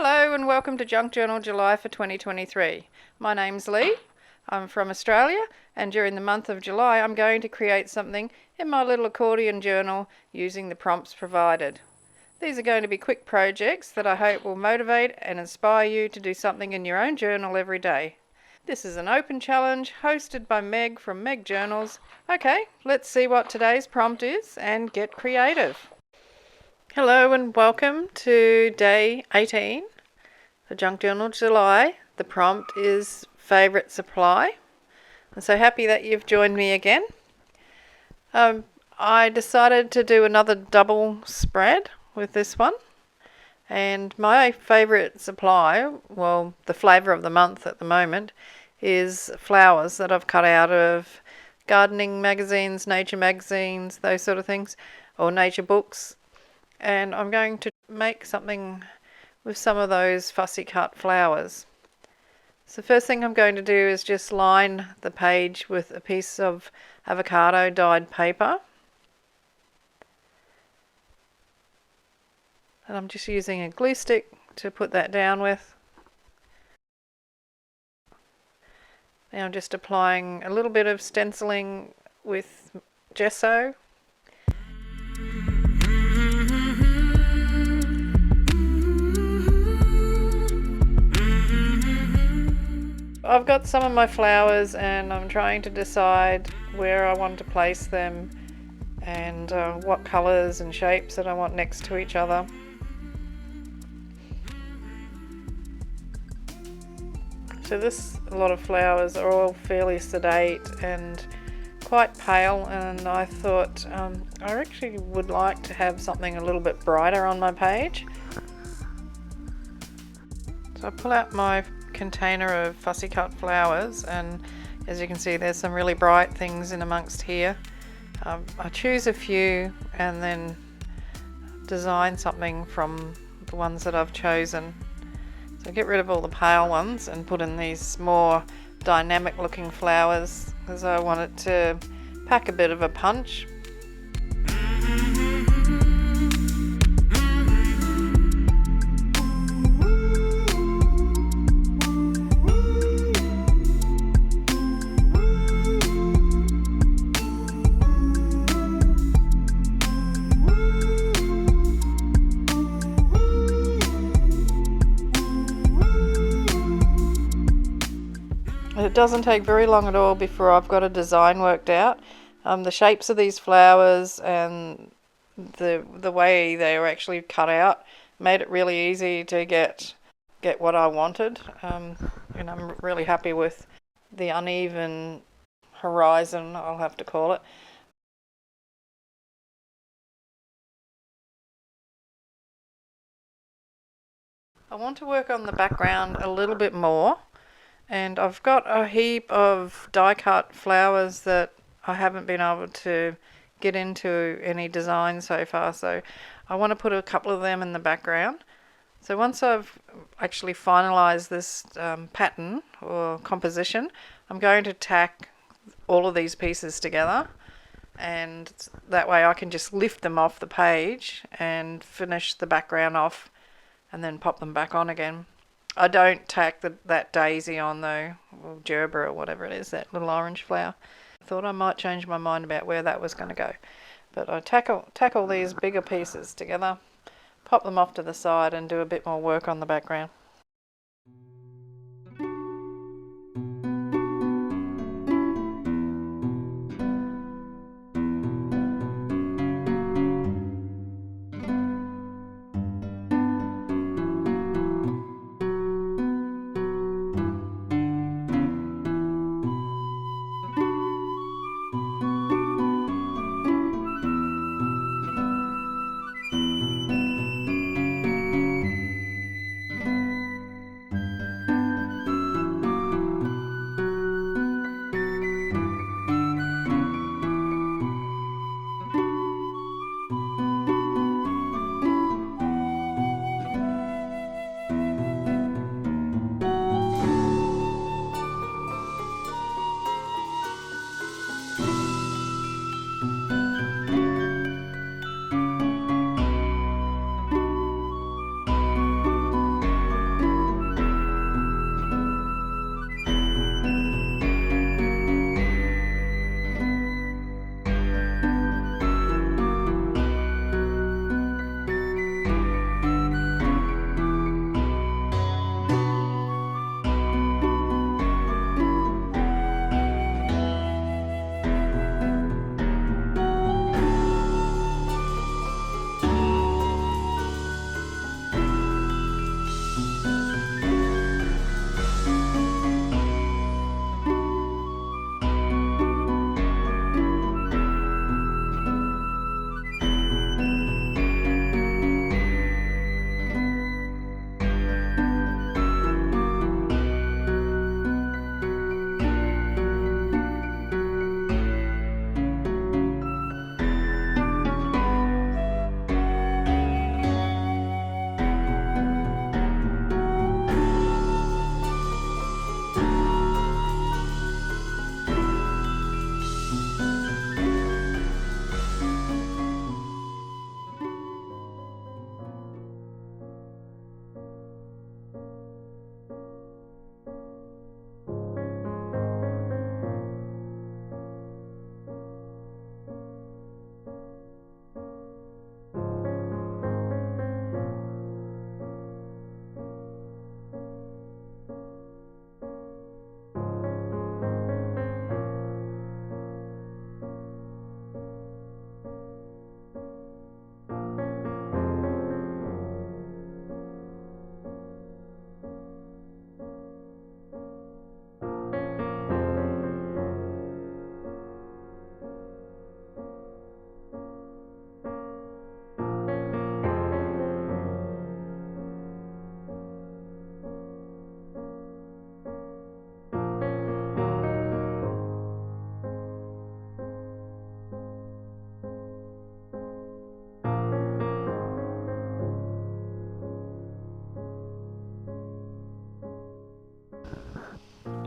Hello and welcome to Junk Journal July for 2023. My name's Leigh. I'm from Australia, and during the month of July I'm going to create something in my little accordion journal using the prompts provided. These are going to be quick projects that I hope will motivate and inspire you to do something in your own journal every day. This is an open challenge hosted by Meg from Meg Journals. Okay, let's see what today's prompt is and get creative. Hello and welcome to day 18 for Junk Journal July. The prompt is favourite supply. I'm so happy that you've joined me again. I decided to do another double spread with this one. And my favourite supply, well, the flavour of the month at the moment, is flowers that I've cut out of gardening magazines, nature magazines, those sort of things, or nature books. And I'm going to make something with some of those fussy cut flowers. So first thing I'm going to do is just line the page with a piece of avocado dyed paper. And I'm just using a glue stick to put that down with. Now I'm just applying a little bit of stenciling with gesso. I've got some of my flowers and I'm trying to decide where I want to place them and what colours and shapes that I want next to each other. So a lot of flowers are all fairly sedate and quite pale, and I thought I actually would like to have something a little bit brighter on my page. So I pull out my container of fussy cut flowers, and as you can see there's some really bright things in amongst here. I choose a few and then design something from the ones that I've chosen. So get rid of all the pale ones and put in these more dynamic looking flowers because I want it to pack a bit of a punch. It doesn't take very long at all before I've got a design worked out. The shapes of these flowers and the way they were actually cut out made it really easy to get what I wanted. And I'm really happy with the uneven horizon, I'll have to call it. I want to work on the background a little bit more. And I've got a heap of die cut flowers that I haven't been able to get into any design so far, so I want to put a couple of them in the background. So once I've actually finalised this pattern or composition, I'm going to tack all of these pieces together, and that way I can just lift them off the page and finish the background off and then pop them back on again. I don't tack that daisy on though, or gerber or whatever it is, that little orange flower. I thought I might change my mind about where that was going to go. But I tack all these bigger pieces together, pop them off to the side and do a bit more work on the background.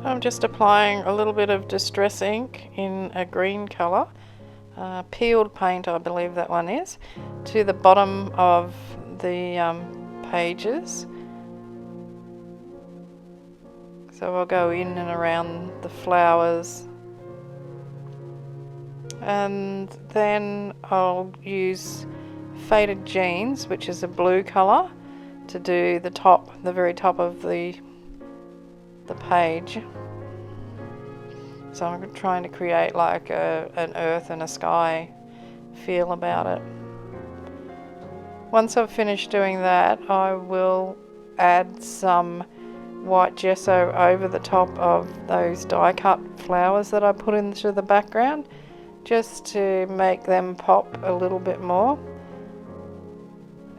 I'm just applying a little bit of distress ink in a green colour, peeled paint I believe that one is, to the bottom of the pages. So I'll go in and around the flowers, and then I'll use Faded Jeans, which is a blue colour, to do the very top of the page. So I'm trying to create like an earth and a sky feel about it. Once I've finished doing that, I will add some white gesso over the top of those die cut flowers that I put into the background, just to make them pop a little bit more.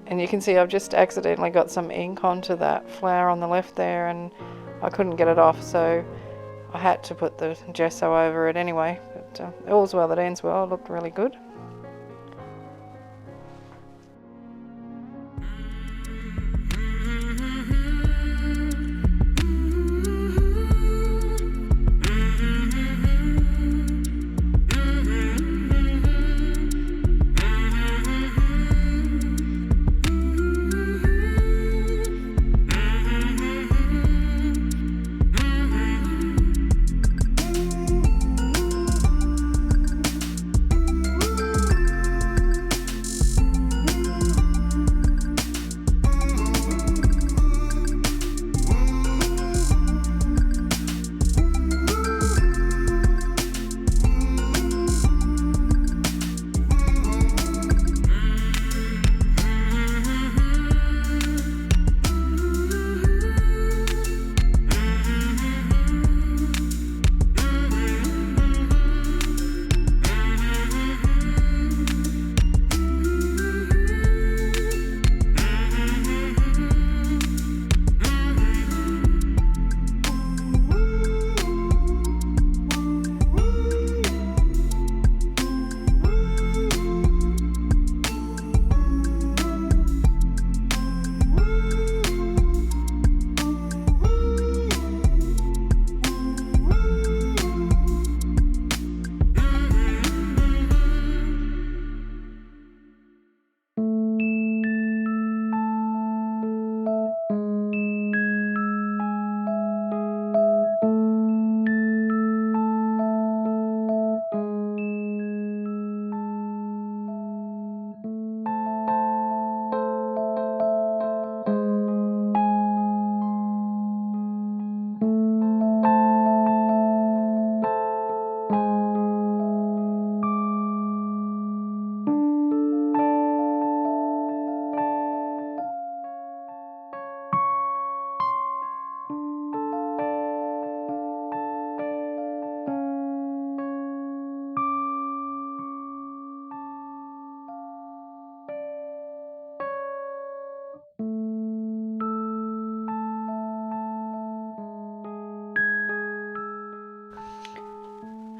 And you can see I've just accidentally got some ink onto that flower on the left there, and I couldn't get it off, so I had to put the gesso over it anyway. But all's well that ends well. It looked really good.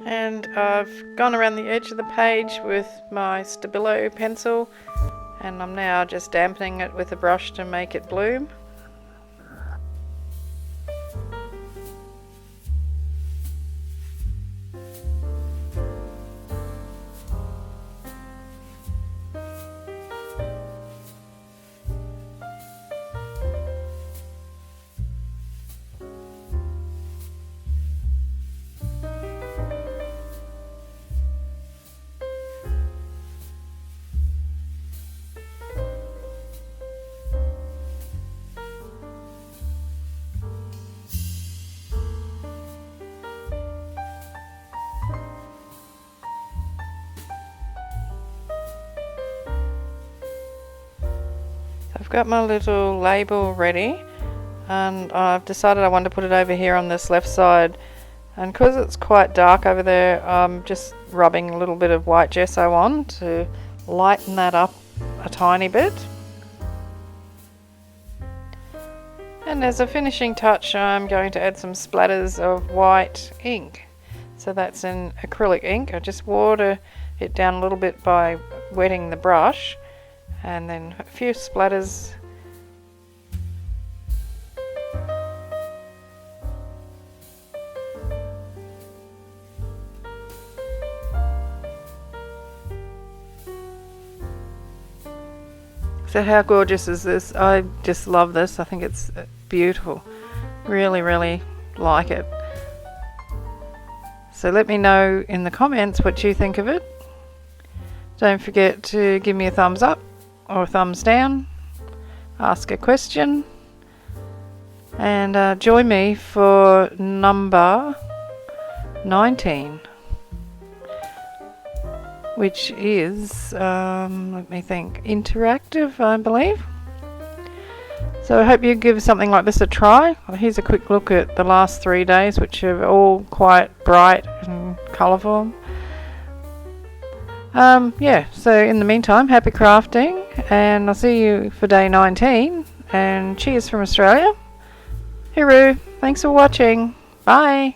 And I've gone around the edge of the page with my Stabilo pencil, and I'm now just dampening it with a brush to make it bloom. I've got my little label ready, and I've decided I want to put it over here on this left side, and because it's quite dark over there, I'm just rubbing a little bit of white gesso on to lighten that up a tiny bit. And as a finishing touch, I'm going to add some splatters of white ink. So that's an acrylic ink. I just water it down a little bit by wetting the brush, and then a few splatters. how gorgeous is this? I just love this. I think it's beautiful. Really, really like it. So let me know in the comments what you think of it. Don't forget to give me a thumbs up or a thumbs down. Ask a question. And join me for number 19. Which is, let me think, interactive, I believe. So I hope you give something like this a try. Here's a quick look at the last 3 days, which are all quite bright and colourful. Yeah, so in the meantime, happy crafting, and I'll see you for day 19, and cheers from Australia. Hooroo, thanks for watching. Bye.